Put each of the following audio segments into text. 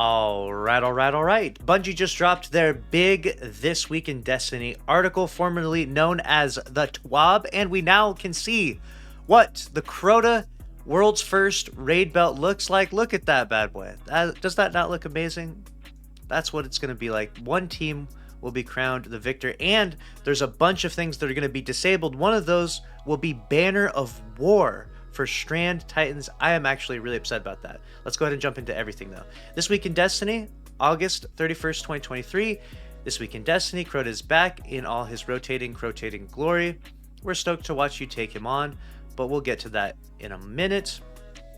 All right, all right, all right. Bungie just dropped their big This Week in Destiny article, formerly known as the TWAB, and we now can see what the Crota world's first raid belt looks like. Look at that bad boy. Does that not look amazing? That's what it's going to be like. One team will be crowned the victor, and there's a bunch of things that are going to be disabled. One of those will be Banner of War for Strand Titans. I am actually really upset about that. Let's go ahead and jump into everything though. This Week in Destiny, August 31st, 2023. This Week in Destiny, Crota is back in all his rotating glory. We're stoked to watch you take him on, but we'll get to that in a minute.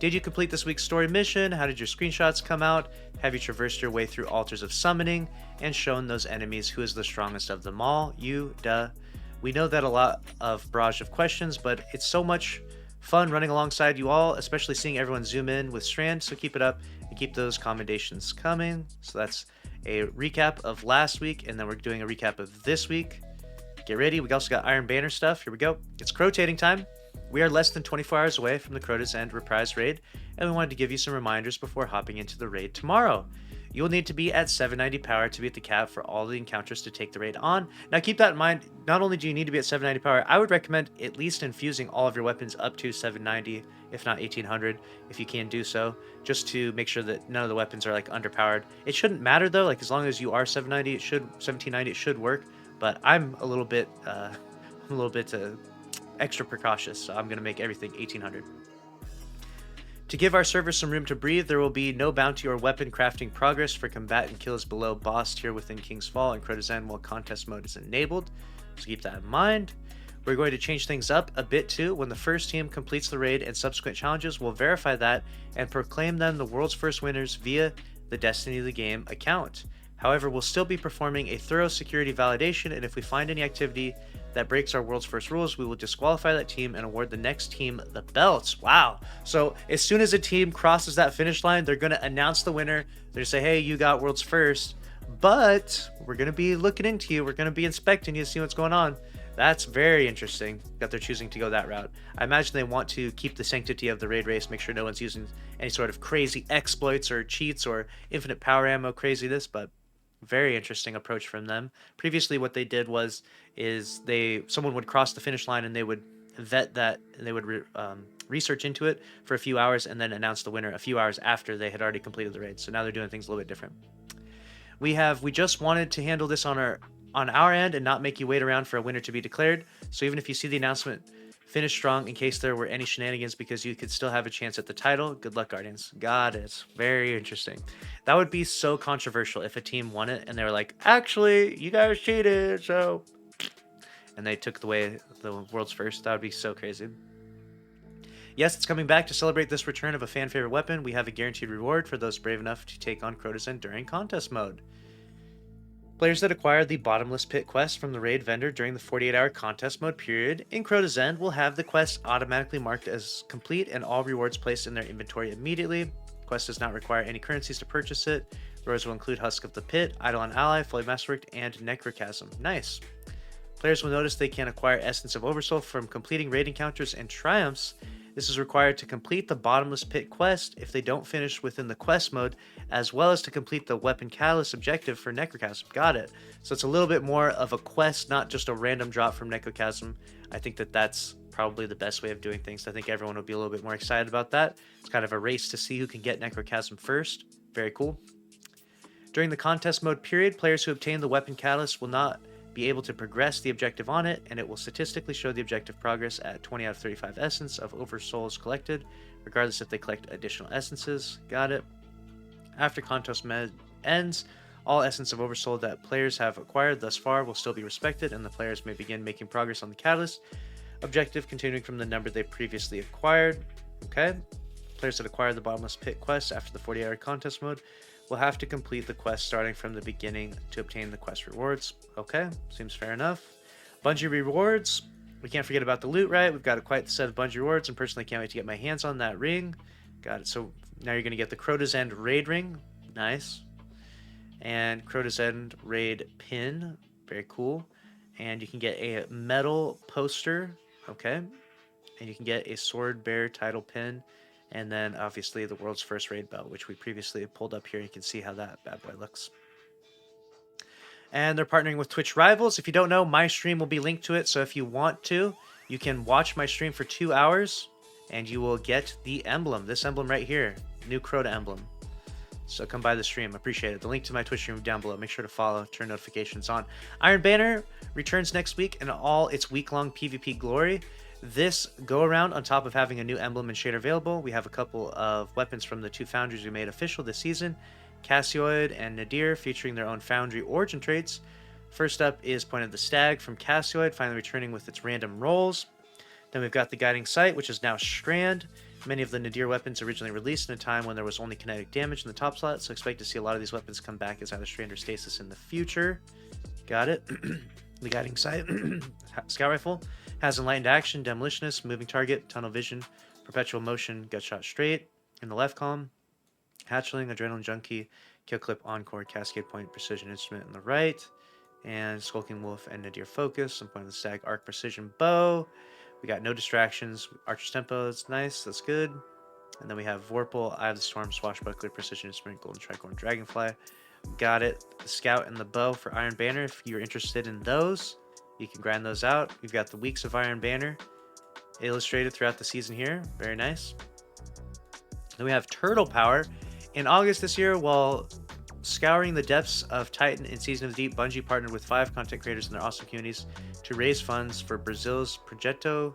Did you complete this week's story mission? How did your screenshots come out? Have you traversed your way through altars of summoning and shown those enemies who is the strongest of them all? You, duh. We know that a lot of barrage of questions, but it's so much fun running alongside you all, especially seeing everyone zoom in with Strand, so keep it up and keep those commendations coming. So that's a recap of last week, and then we're doing a recap of this week. Get ready, we also got Iron Banner stuff. Here we go. It's Crotating time. We are less than 24 hours away from the Crota's End reprise raid, and we wanted to give you some reminders before hopping into the raid tomorrow. You will need to be at 790 power to be at the cap for all the encounters to take the raid on. Now keep that in mind, not only do you need to be at 790 power, I would recommend at least infusing all of your weapons up to 790, if not 1800, if you can do so, just to make sure that none of the weapons are like underpowered. It shouldn't matter though, like as long as you are 790, 1790, it should work, but I'm a little bit extra precautious, so I'm going to make everything 1800. To give our server some room to breathe, there will be no bounty or weapon crafting progress for combatant kills below boss tier within King's Fall and Crota's End while contest mode is enabled, so keep that in mind. We're going to change things up a bit too. When the first team completes the raid and subsequent challenges, we'll verify that and proclaim them the world's first winners via the Destiny of the Game account. However, we'll still be performing a thorough security validation, and if we find any activity that breaks our world's first rules, we will disqualify that team and award the next team the belts. Wow. So as soon as a team crosses that finish line, they're going to announce the winner. They're going to say, hey, you got world's first, but we're going to be looking into you. We're going to be inspecting you to see what's going on. That's very interesting that they're choosing to go that route. I imagine they want to keep the sanctity of the raid race, make sure no one's using any sort of crazy exploits or cheats or infinite power ammo craziness, but very interesting approach from them. Previously, what they did is someone would cross the finish line and they would vet that and they would research into it for a few hours and then announce the winner a few hours after they had already completed the raid. So now they're doing things a little bit different. We just wanted to handle this on our end and not make you wait around for a winner to be declared. So even if you see the announcement, finish strong in case there were any shenanigans because you could still have a chance at the title. Good luck, Guardians. Got it. Very interesting. That would be so controversial if a team won it and they were like, actually, you guys cheated, so... And they took away the world's first. That would be so crazy. Yes, it's coming back to celebrate this return of a fan favorite weapon. We have a guaranteed reward for those brave enough to take on Crota's End during contest mode. Players that acquire the Bottomless Pit quest from the raid vendor during the 48-hour contest mode period in Crota's End will have the quest automatically marked as complete and all rewards placed in their inventory immediately. The quest does not require any currencies to purchase it. Rewards will include Husk of the Pit, Eidolon Ally, Fully Masterworked, and Necrochasm. Nice. Players will notice they can acquire Essence of Oversoul from completing raid encounters and triumphs. This is required to complete the Bottomless Pit quest if they don't finish within the quest mode, as well as to complete the Weapon Catalyst objective for Necrochasm. Got it. So it's a little bit more of a quest, not just a random drop from Necrochasm. I think that's probably the best way of doing things. I think everyone will be a little bit more excited about that. It's kind of a race to see who can get Necrochasm first. Very cool. During the contest mode period, players who obtain the Weapon Catalyst will not be able to progress the objective on it, and it will statistically show the objective progress at 20 out of 35 essence of Oversouls collected, regardless if they collect additional essences. Got it. After contest mode ends, all essence of Oversoul that players have acquired thus far will still be respected, and the players may begin making progress on the Catalyst objective, continuing from the number they previously acquired. Okay. Players that acquire the Bottomless Pit quest after the 48-hour contest mode will have to complete the quest starting from the beginning to obtain the quest rewards. Okay, seems fair enough. Bungie rewards. We can't forget about the loot, right? We've got quite the set of Bungie rewards, and personally can't wait to get my hands on that ring. Got it. So now you're going to get the Crota's End raid ring. Nice. And Crota's End raid pin. Very cool. And you can get a metal poster. Okay. And you can get a Sword Bearer title pin And then obviously the world's first raid belt, which we previously pulled up here. You can see how that bad boy looks. And they're partnering with Twitch Rivals. If you don't know, my stream will be linked to it. So if you want to, you can watch my stream for 2 hours and you will get the emblem. This emblem right here. New Crota emblem. So come by the stream. Appreciate it. The link to my Twitch stream down below. Make sure to follow. Turn notifications on. Iron Banner returns next week in all its week-long PvP glory. This go-around, on top of having a new emblem and shader available, we have a couple of weapons from the 2 foundries we made official this season. Cassioid and Nadir featuring their own foundry origin traits. First up is Point of the Stag from Cassioid, finally returning with its random rolls. Then we've got the Guiding Sight, which is now Strand. Many of the Nadir weapons originally released in a time when there was only kinetic damage in the top slot, so expect to see a lot of these weapons come back as either Strand or Stasis in the future. Got it. The Guiding Sight. Scout Rifle has Enlightened Action, Demolitionist, Moving Target, Tunnel Vision, Perpetual Motion, Gut Shot Straight in the left column. Hatchling, Adrenaline Junkie, Kill Clip, Encore, Cascade Point, Precision Instrument in the right. And Skulking Wolf and Nadir Focus, some Point of the Stag, Arc Precision Bow. We got No Distractions, Archer's Tempo, that's nice, that's good. And then we have Vorpal, Eye of the Storm, Swashbuckler, Precision Instrument, Golden Tricorn, Dragonfly. Got it. The Scout and the Bow for Iron Banner. If you're interested in those, you can grind those out. We've got the Weeks of Iron Banner illustrated throughout the season here. Very nice. Then we have Turtle Power. In August this year, while scouring the depths of Titan in Season of the Deep, Bungie partnered with 5 content creators in their awesome communities to raise funds for Brazil's Projeto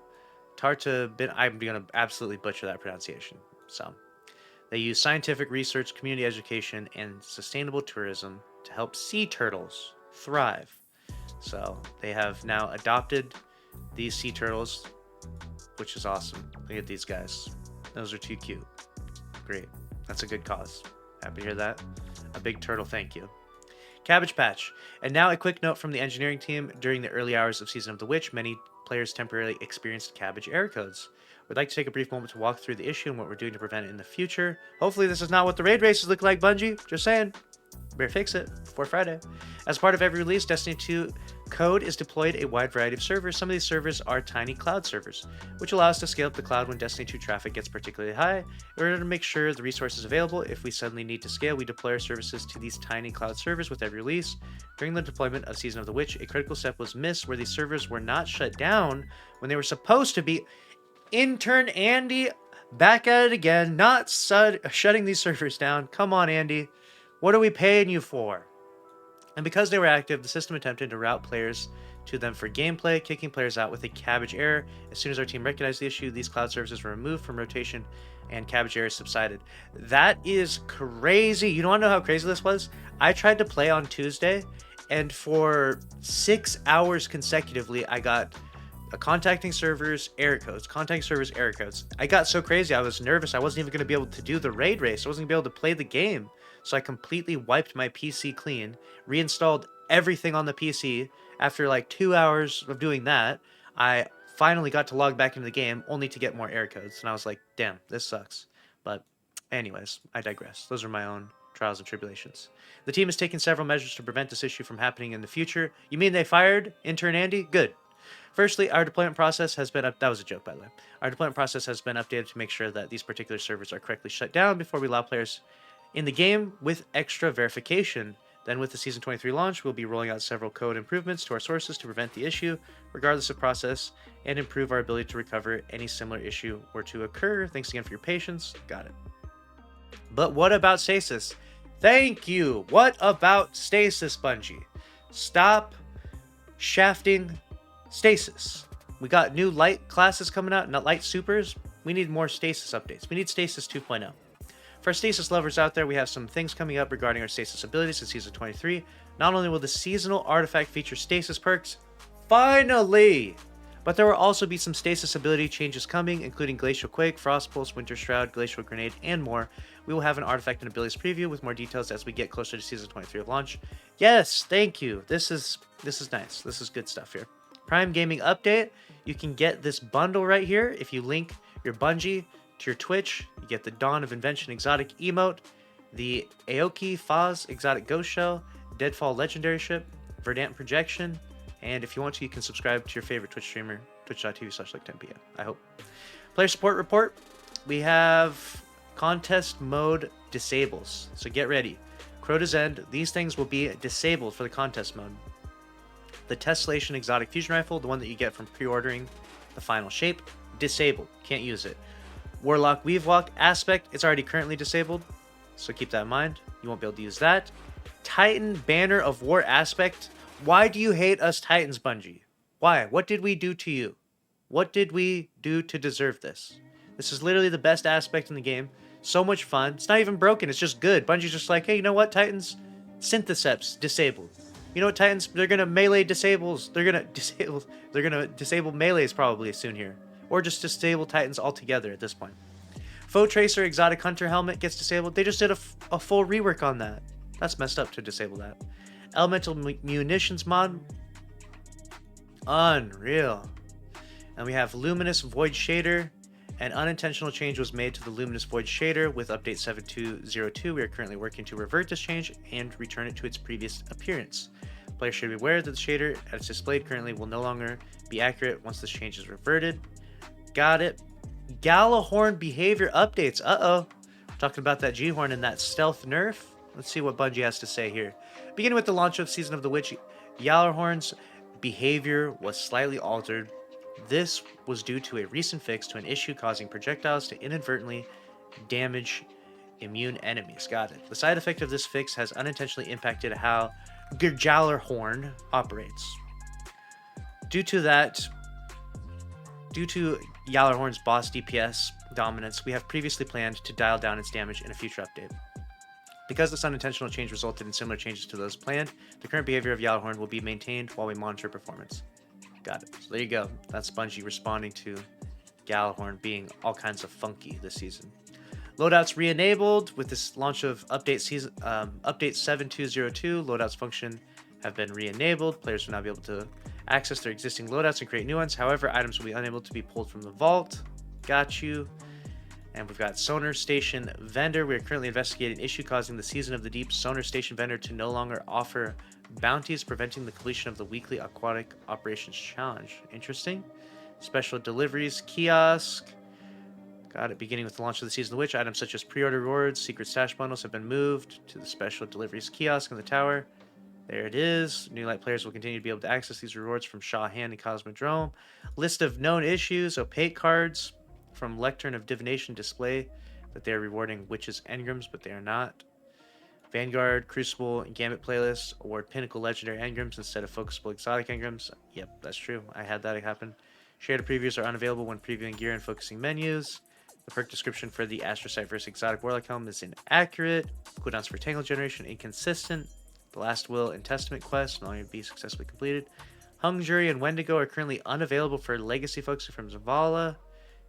Tarta. I'm going to absolutely butcher that pronunciation. So they use scientific research, community education, and sustainable tourism to help sea turtles thrive. So they have now adopted these sea turtles, which is awesome. Look at these guys. Those are too cute. Great. That's a good cause. Happy to hear that. A big turtle thank you. Cabbage Patch. And now a quick note from the engineering team. During the early hours of Season of the Witch, many players temporarily experienced cabbage error codes. We'd like to take a brief moment to walk through the issue and what we're doing to prevent it in the future. Hopefully this is not what the raid races look like, Bungie. Just saying. Better fix it before Friday. As part of every release, Destiny 2 code is deployed a wide variety of servers. Some of these servers are tiny cloud servers, which allow us to scale up the cloud when Destiny 2 traffic gets particularly high. In order to make sure the resource is available, if we suddenly need to scale, we deploy our services to these tiny cloud servers with every release. During the deployment of Season of the Witch, a critical step was missed where these servers were not shut down when they were supposed to be. Intern Andy, back at it again, not shutting these servers down. Come on, Andy. What are we paying you for? And because they were active, the system attempted to route players to them for gameplay, kicking players out with a cabbage error. As soon as our team recognized the issue, these cloud services were removed from rotation and cabbage errors subsided. That is crazy. You don't want to know how crazy this was? I tried to play on Tuesday, and for 6 hours consecutively, I got contacting servers, error codes, contacting servers, error codes. I got so crazy, I was nervous. I wasn't even going to be able to do the raid race. I wasn't going to be able to play the game. So I completely wiped my PC clean, reinstalled everything on the PC. After like 2 hours of doing that, I finally got to log back into the game, only to get more error codes. And I was like, damn, this sucks. But anyways, I digress. Those are my own trials and tribulations. The team has taken several measures to prevent this issue from happening in the future. You mean they fired intern Andy? Good. Firstly, our deployment process has been that was a joke, by the way. Our deployment process has been updated to make sure that these particular servers are correctly shut down before we allow players in the game with extra verification. Then with the Season 23 launch, we'll be rolling out several code improvements to our sources to prevent the issue, regardless of process, and improve our ability to recover any similar issue were to occur. Thanks again for your patience. Got it. But what about stasis? Thank you. What about stasis, Bungie? Stop shafting stasis. We got new light classes coming out, not light supers. We need more stasis updates. We need stasis 2.0. For our stasis lovers out there, we have some things coming up regarding our stasis abilities in Season 23. Not only will the seasonal artifact feature stasis perks, finally, but there will also be some stasis ability changes coming, including Glacial Quake, Frost Pulse, Winter Shroud, Glacial Grenade, and more. We will have an artifact and abilities preview with more details as we get closer to Season 23 of launch. Yes, thank you. This is nice. This is good stuff here. Prime Gaming update. You can get this bundle right here if you link your Bungie to your Twitch. You get the Dawn of Invention exotic emote, the Aoki Faz exotic ghost shell, Deadfall legendary ship, Verdant projection, and if you want to, you can subscribe to your favorite Twitch streamer, twitch.tv/LIGHTFALL. I hope. Player support report. we have contest mode disables. So get ready. Crota's End, these things will be disabled for the contest mode. The Tessellation Exotic Fusion Rifle, the one that you get from pre-ordering the final shape, disabled. Can't use it. Warlock Weavewalk Aspect, it's already currently disabled, so keep that in mind. You won't be able to use that. Titan Banner of War Aspect. Why do you hate us Titans, Bungie? Why? What did we do to you? What did we do to deserve this? This is literally the best aspect in the game. So much fun. It's not even broken. It's just good. Bungie's just like, hey, you know what, Titans? Syntheseps disabled. You know what, Titans? They're gonna melee disables. They're gonna disable melees probably soon here, or just disable Titans altogether at this point. Foe Tracer Exotic Hunter Helmet gets disabled. They just did a full rework on that. That's messed up to disable that. Elemental Munitions mod. Unreal. And we have Luminous Void Shader. An unintentional change was made to the Luminous Void Shader with update 7202. We are currently working to revert this change and return it to its previous appearance. Players should be aware that the shader as displayed currently will no longer be accurate once this change is reverted. Got it. Galahorn behavior updates. Uh-oh. Talking about that G-Horn and that stealth nerf. Let's see what Bungie has to say here. Beginning with the launch of Season of the Witch, Galahorn's behavior was slightly altered. This was due to a recent fix to an issue causing projectiles to inadvertently damage immune enemies. Got it. The side effect of this fix has unintentionally impacted how Galahorn operates. Due to Galahorn's boss DPS dominance, we have previously planned to dial down its damage in a future update. Because this unintentional change resulted in similar changes to those planned, the current behavior of Galahorn will be maintained while we monitor performance. Got it. So there you go. That's Bungie responding to Galahorn being all kinds of funky this season. Loadouts re-enabled with this launch of update 7202. Loadouts function have been re-enabled. Players will now be able to access their existing loadouts and create new ones. However, items will be unable to be pulled from the vault. Got you. And we've got Sonar Station Vendor. We are currently investigating an issue causing the Season of the Deep Sonar Station Vendor to no longer offer bounties, preventing the completion of the weekly Aquatic Operations Challenge. Interesting. Special Deliveries Kiosk. Got it. Beginning with the launch of the Season of the Witch, items such as pre-order rewards, secret stash bundles have been moved to the Special Deliveries Kiosk in the tower. There it is. New Light players will continue to be able to access these rewards from Shaw Hand and Cosmodrome. List of known issues, opaque cards from Lectern of Divination display that they are rewarding witches engrams, but they are not. Vanguard, Crucible, and Gambit playlists award Pinnacle Legendary engrams instead of Focusable Exotic engrams. Yep, that's true. I had that happen. Shared previews are unavailable when previewing gear and focusing menus. The perk description for the Astrocyte vs. Exotic Warlock Helm is inaccurate. Cooldowns for Tangle Generation inconsistent. The Last Will and Testament quest no longer be successfully completed. Hung Jury and Wendigo are currently unavailable for Legacy focusing from Zavala.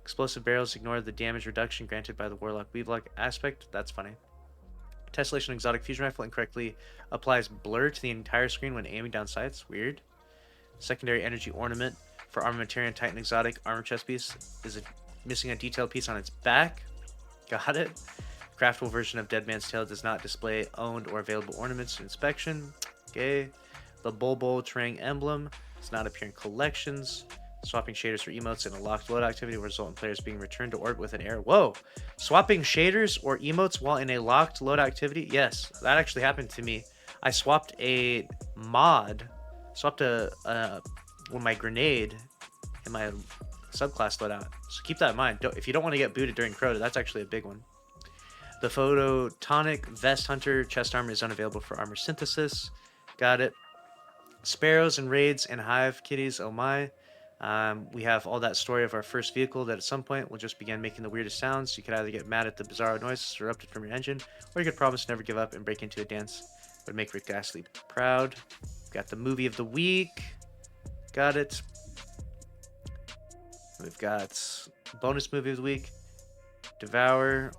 Explosive barrels ignore the damage reduction granted by the Warlock Weavewalk aspect. That's funny. Tessellation Exotic Fusion Rifle incorrectly applies blur to the entire screen when aiming down sights. Weird. Secondary Energy Ornament for Armamentarian Titan Exotic Armor Chest Piece is missing a detailed piece on its back. Got it. Craftable version of Dead Man's Tale does not display owned or available ornaments to inspection. Okay. The Bulbul Terang Emblem does not appear in collections. Swapping shaders for emotes in a locked load activity will result in players being returned to orbit with an error. Whoa! Swapping shaders or emotes while in a locked load activity? Yes, that actually happened to me. I swapped a mod. Swapped my grenade in my subclass loadout. So keep that in mind. If you don't want to get booted during Crota, that's actually a big one. The Photonic Vest Hunter chest armor is unavailable for armor synthesis. Got it. Sparrows and Raids and Hive Kitties, oh my. We have all that story of our first vehicle that at some point will just begin making the weirdest sounds. You could either get mad at the bizarro noises erupted from your engine, or you could promise to never give up and break into a dance that would make Rick Astley proud. We've got the movie of the week. Got it. We've got bonus movie of the week. Devour.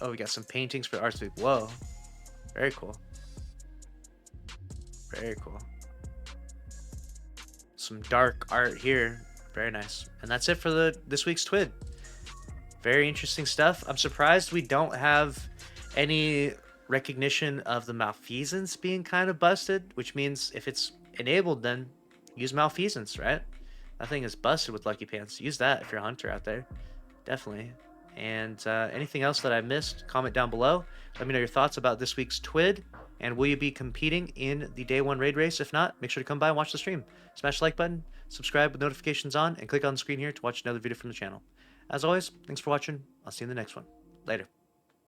Oh, we got some paintings for the arts week. Whoa. Very cool. Very cool. Some dark art here. Very nice. And that's it for this week's TWID. Very interesting stuff. I'm surprised we don't have any recognition of the malfeasance being kind of busted, which means if it's enabled, then use malfeasance, right? That thing is busted with Lucky Pants. Use that if you're a hunter out there. Definitely. And anything else that I missed, comment down below. Let me know your thoughts about this week's TWID. And will you be competing in the day 1 raid race? If not, make sure to come by and watch the stream. Smash the like button, subscribe with notifications on, and click on the screen here to watch another video from the channel. As always, thanks for watching. I'll see you in the next one. Later.